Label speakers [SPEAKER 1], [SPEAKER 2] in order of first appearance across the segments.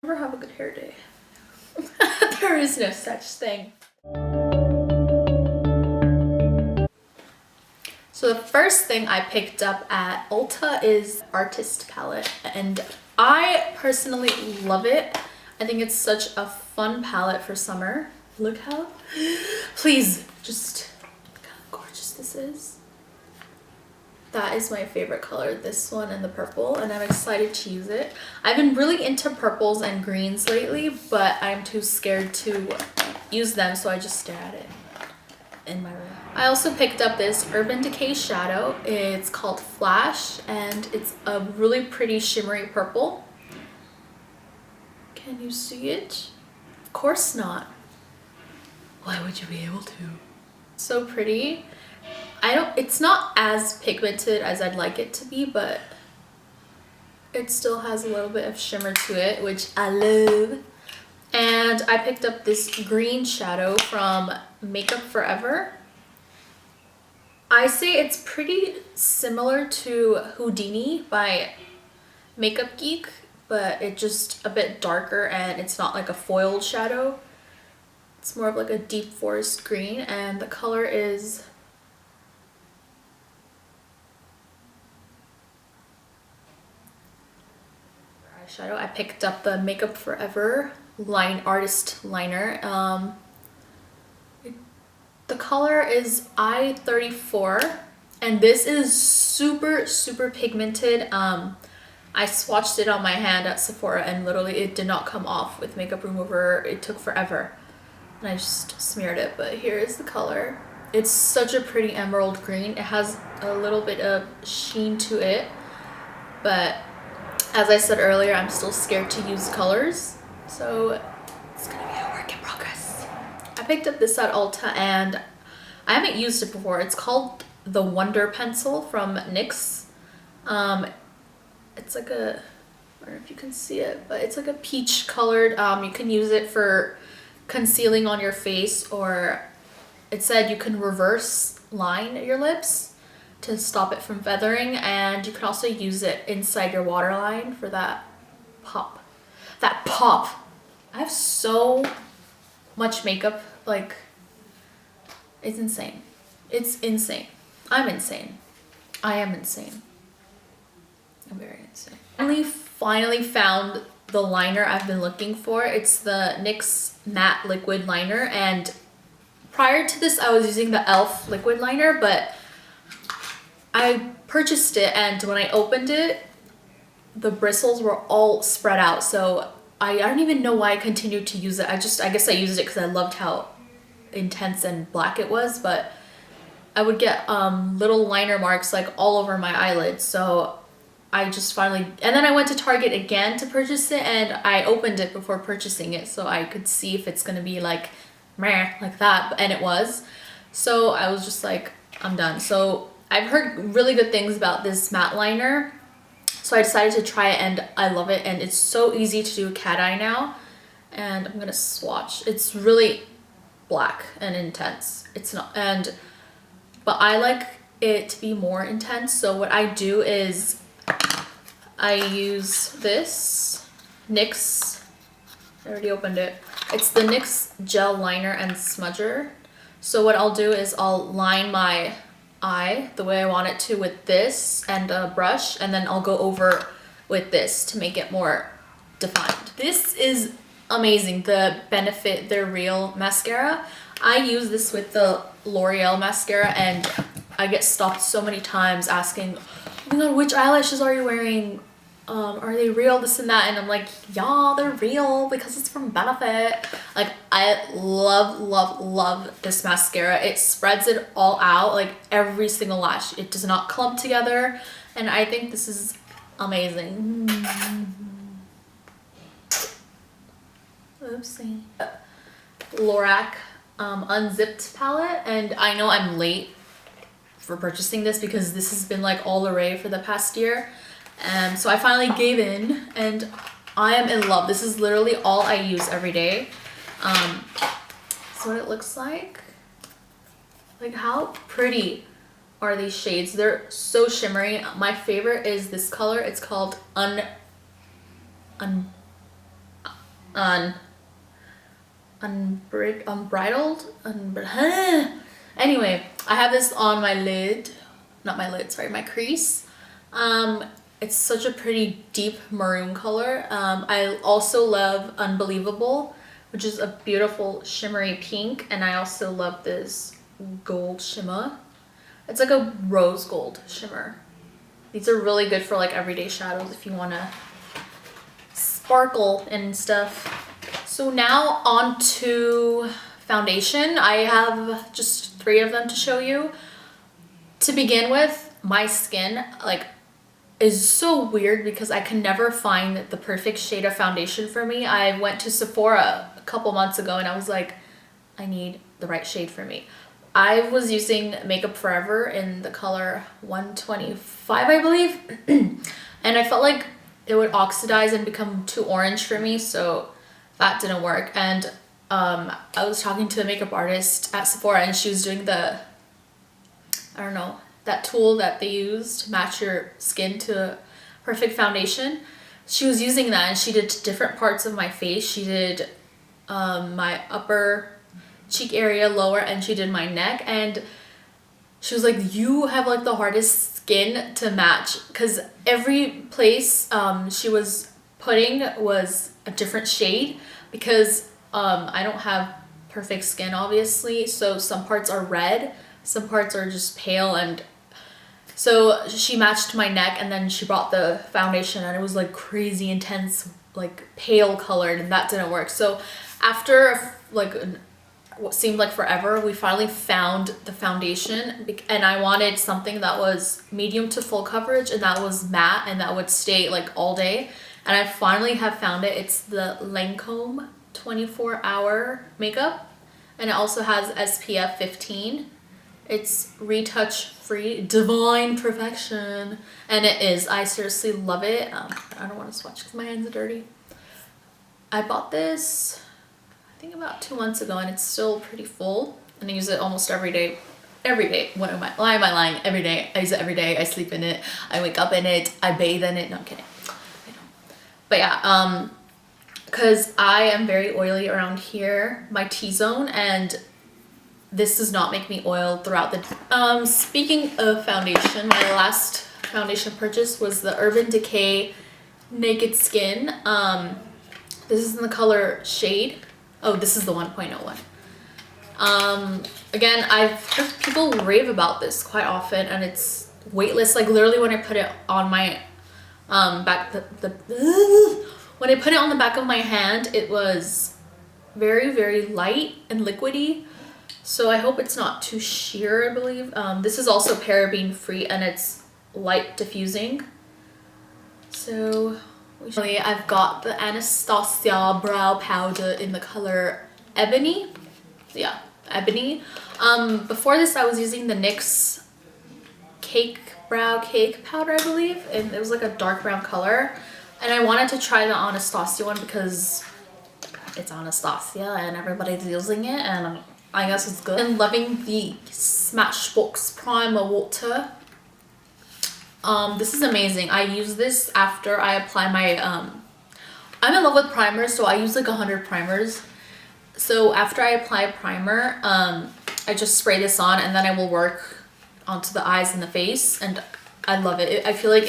[SPEAKER 1] Never have a good hair day. There is no such thing. So the first thing I picked up at Ulta is Artist palette, and I personally love it. I think it's such a fun palette for summer. Look how, please, just look how gorgeous this is. That is my favorite color, this one and the purple, and I'm excited to use it. I've been really into purples and greens lately, but I'm too scared to use them, so I just stare at it in my room. I also picked up this Urban Decay shadow. It's called Flash, and it's a really pretty shimmery purple. Can you see it? Of course not. Why would you be able to? So pretty. It's not as pigmented as I'd like it to be, but it still has a little bit of shimmer to it, which I love. And I picked up this green shadow from Makeup Forever. I say it's pretty similar to Houdini by Makeup Geek, but it's just a bit darker and it's not like a foiled shadow. It's more of like a deep forest green, and the color is eyeshadow. I picked up the Makeup Forever artist liner. The color is I-34, and this is super pigmented. I swatched it on my hand at Sephora, and literally it did not come off with makeup remover. It took forever, and I just smeared it. But here is the color. It's such a pretty emerald green. It has a little bit of sheen to it, but as I said earlier, I'm still scared to use colors, so it's gonna be a work in progress. I picked up this at Ulta, and I haven't used it before. It's called the Wonder Pencil from NYX. It's like a, I don't know if you can see it, but it's like a peach colored. You can use it for concealing on your face, or it said you can reverse line your lips to stop it from feathering, and you can also use it inside your waterline for that pop. That pop! I have so much makeup, like, it's insane. It's insane. I'm insane. I am insane. I'm very insane. Finally found the liner I've been looking for. It's the NYX Matte Liquid Liner, and prior to this I was using the e.l.f. liquid liner, but I purchased it, and when I opened it, the bristles were all spread out, so I don't even know why I continued to use it. I guess I used it because I loved how intense and black it was, but I would get little liner marks like all over my eyelids, so I just finally, and then I went to Target again to purchase it, and I opened it before purchasing it so I could see if it's gonna be like meh, like that, and it was. So I was just like, I'm done. So I've heard really good things about this matte liner, so I decided to try it, and I love it, and it's so easy to do a cat eye now. And I'm gonna swatch. It's really black and intense. It's not, but I like it to be more intense, so what I do is I use this NYX, I already opened it. It's the NYX Gel Liner and Smudger. So what I'll do is I'll line my eye the way I want it to with this and a brush, and then I'll go over with this to make it more defined. This is amazing, the Benefit They're Real mascara. I use this with the L'Oreal mascara, and I get stopped so many times asking, oh my god, which eyelashes are you wearing? Are they real, this and that? And I'm like, yeah, they're real because it's from Benefit. Like, I love this mascara. It spreads it all out, like every single lash. It does not clump together, and I think this is amazing. Oopsie. Lorac Unzipped palette, and I know I'm late for purchasing this because this has been like all the rage for the past year. So I finally gave in, and I am in love. This is literally all I use every day. So what it looks like. Like, how pretty are these shades? They're so shimmery. My favorite is this color. It's called unbridled. Anyway, I have this on my lid, not my lid, sorry, my crease. It's such a pretty deep maroon color. I also love Unbelievable, which is a beautiful shimmery pink, and I also love this gold shimmer. It's like a rose gold shimmer. These are really good for like everyday shadows if you want to sparkle and stuff. So now on to foundation. I have just 3 of them to show you. To begin with, my skin like is so weird because I can never find the perfect shade of foundation for me. I went to Sephora a couple months ago and I was like, I need the right shade for me. I was using Makeup Forever in the color 125, I believe. And I felt like it would oxidize and become too orange for me, so that didn't work. And I was talking to a makeup artist at Sephora and she was doing the, I don't know, that tool that they use to match your skin to perfect foundation. She was using that and she did different parts of my face. She did my upper cheek area, lower, and she did my neck. And she was like, you have like the hardest skin to match, because every place she was putting was a different shade, because I don't have perfect skin obviously, so some parts are red, some parts are just pale. And so she matched my neck and then she brought the foundation and it was like crazy intense, like pale colored, and that didn't work. So after like what seemed like forever, we finally found the foundation, and I wanted something that was medium to full coverage and that was matte and that would stay like all day. And I finally have found it. It's the Lancome 24-hour makeup, and it also has SPF 15. It's retouch free, divine perfection, and it is. I seriously love it. I don't want to swatch because my hands are dirty. I bought this I think about 2 months ago and it's still pretty full, and I use it almost every day. Why am I lying? Every day. I use it every day. I sleep in it. I wake up in it. I bathe in it. No, I'm kidding. I don't. But yeah, because I am very oily around here, my T-zone, and this does not make me oil throughout the speaking of foundation, my last foundation purchase was the Urban Decay Naked Skin. This is in the color Shade. Oh, this is the 1.01. Again, I've heard people rave about this quite often, and it's weightless. Like literally when I put it on my back, when I put it on the back of my hand, it was very, very light and liquidy. So I hope it's not too sheer, I believe. This is also paraben free and it's light diffusing. So I've got the Anastasia brow powder in the color Ebony. Yeah, Ebony. Before this I was using the NYX brow cake powder, I believe, and it was like a dark brown color. And I wanted to try the Anastasia one because it's Anastasia and everybody's using it, and I guess it's good. I'm loving the Smashbox Primer Water. This is amazing. I use this after I apply my, I'm in love with primers, so I use like 100 primers. So after I apply primer, I just spray this on and then I will work onto the eyes and the face, and I love it. I feel like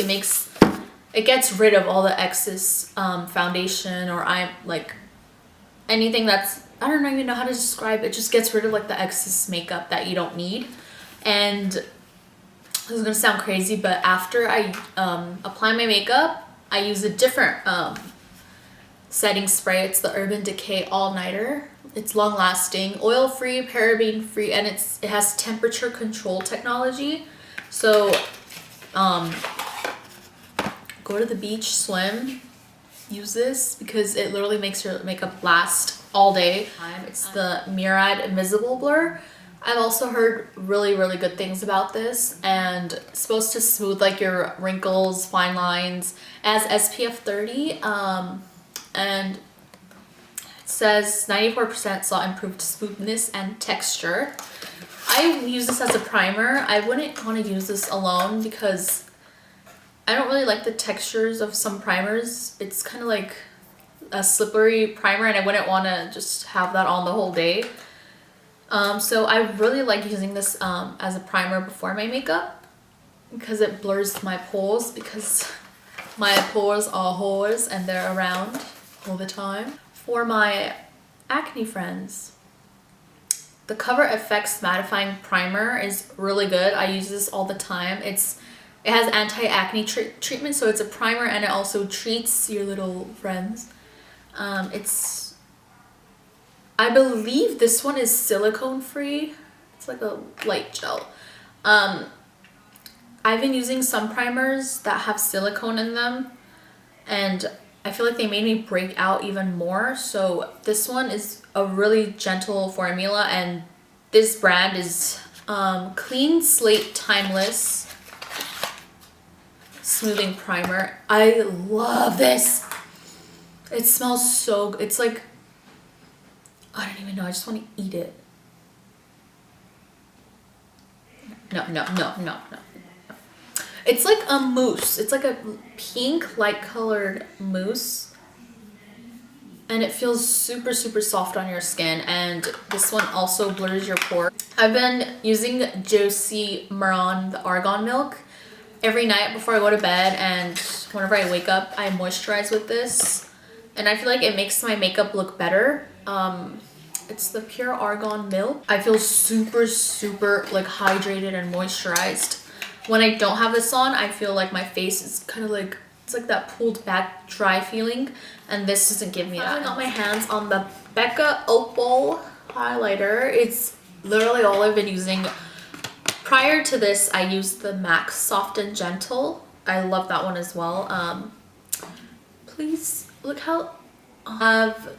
[SPEAKER 1] it gets rid of all the excess foundation or anything that's, I don't even know how to describe it. It just gets rid of like the excess makeup that you don't need. And this is gonna sound crazy, but after I apply my makeup, I use a different setting spray. It's the Urban Decay All Nighter. It's long lasting, oil free, paraben free, and it has temperature control technology. So go to the beach, swim, use this because it literally makes your makeup last all day. It's the Murad Invisiblur. I've also heard really, really good things about this, and it's supposed to smooth like your wrinkles, fine lines. It has SPF 30, and it says 94% saw improved smoothness and texture. I use this as a primer. I wouldn't want to use this alone because I don't really like the textures of some primers. It's kind of like a slippery primer and I wouldn't want to just have that on the whole day. So I really like using this as a primer before my makeup because it blurs my pores, because my pores are whores and they're around all the time. For my acne friends, the Cover FX Mattifying Primer is really good. I use this all the time. It has anti-acne treatment, so it's a primer and it also treats your little friends. I believe this one is silicone free. It's like a light gel. I've been using some primers that have silicone in them and I feel like they made me break out even more. So this one is a really gentle formula and this brand is Clean Slate Timeless Smoothing Primer. I love this. It smells so good. It's like, I don't even know. I just want to eat it. No. It's like a mousse. It's like a pink light colored mousse. And it feels super, super soft on your skin. And this one also blurs your pores. I've been using Josie Maran, the Argan milk, every night before I go to bed. And whenever I wake up, I moisturize with this. And I feel like it makes my makeup look better. It's the pure Argan milk. I feel super, super like hydrated and moisturized. When I don't have this on, I feel like my face is kind of like, it's like that pulled back dry feeling, and this doesn't give me that. I got my hands on the Becca Opal highlighter. It's literally all I've been using. Prior to this, I used the MAC Soft and Gentle. I love that one as well. Please look how I've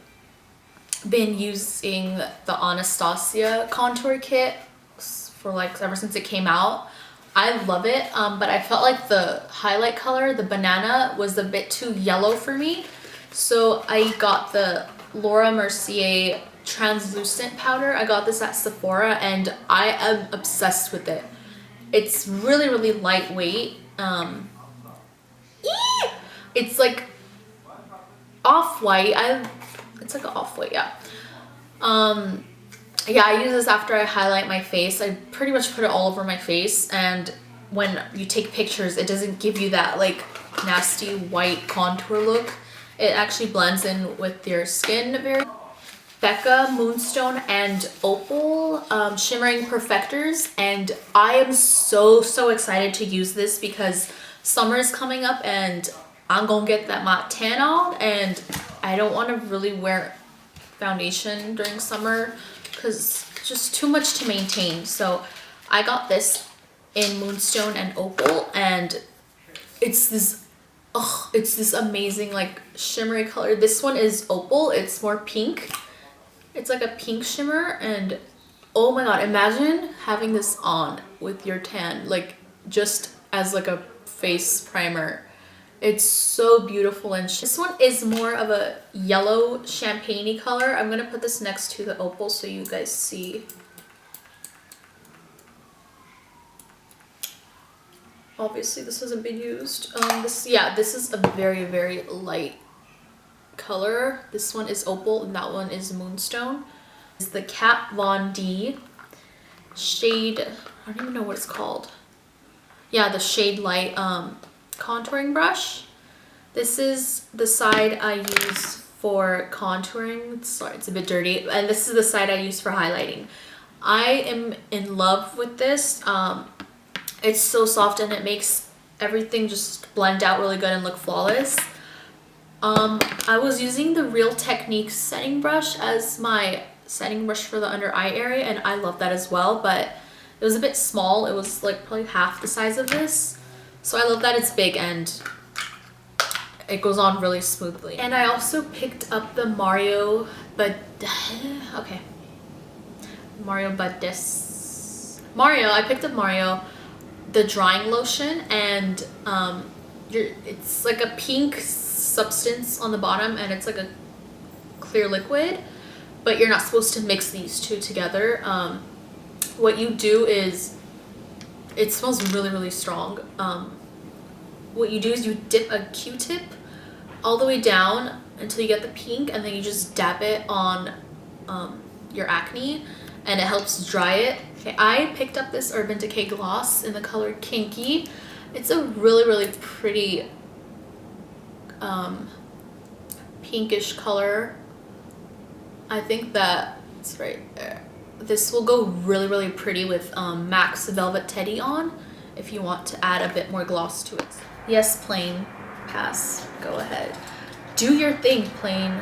[SPEAKER 1] been using the Anastasia contour kit for like ever since it came out. I love it, but I felt like the highlight color, the banana, was a bit too yellow for me. So I got the Laura Mercier translucent powder. I got this at Sephora and I am obsessed with it. It's really, really lightweight. It's like off-white. It's like an off-white, yeah. Yeah, I use this after I highlight my face. I pretty much put it all over my face, and when you take pictures, it doesn't give you that like nasty white contour look. It actually blends in with your skin very. Becca, Moonstone, and Opal Shimmering Perfectors, and I am so excited to use this because summer is coming up and I'm gonna get that matte tan on, and I don't want to really wear foundation during summer because just too much to maintain. So I got this in Moonstone and Opal, and it's this amazing like shimmery color. This one is Opal. It's more pink. It's like a pink shimmer, and oh my god, imagine having this on with your tan, like just as like a face primer. It's so beautiful. And this one is more of a yellow champagne-y color. I'm gonna put this next to the Opal so you guys see. Obviously this hasn't been used. This is a very, very light color. This one is Opal and that one is Moonstone. It's the Kat Von D shade, I don't even know what it's called. Yeah, the Shade Light contouring brush. This is the side I use for contouring. Sorry, it's a bit dirty. And this is the side I use for highlighting. I am in love with this. It's so soft and it makes everything just blend out really good and look flawless. I was using the Real Techniques setting brush as my setting brush for the under eye area, and I love that as well, but it was a bit small. It was like probably half the size of this. So I love that it's big and it goes on really smoothly. And I also picked up the Mario I picked up Mario, the drying lotion, and it's like a pink substance on the bottom and it's like a clear liquid, but you're not supposed to mix these two together. What you do is, it smells really, really strong. What you do is you dip a Q-tip all the way down until you get the pink, and then you just dab it on your acne, and it helps dry it. Okay, I picked up this Urban Decay gloss in the color Kinky. It's a really pretty pinkish color. I think that it's right there. This will go really pretty with MAC's Velvet Teddy on if you want to add a bit more gloss to it. Yes, Plain. Pass. Go ahead. Do your thing, Plain.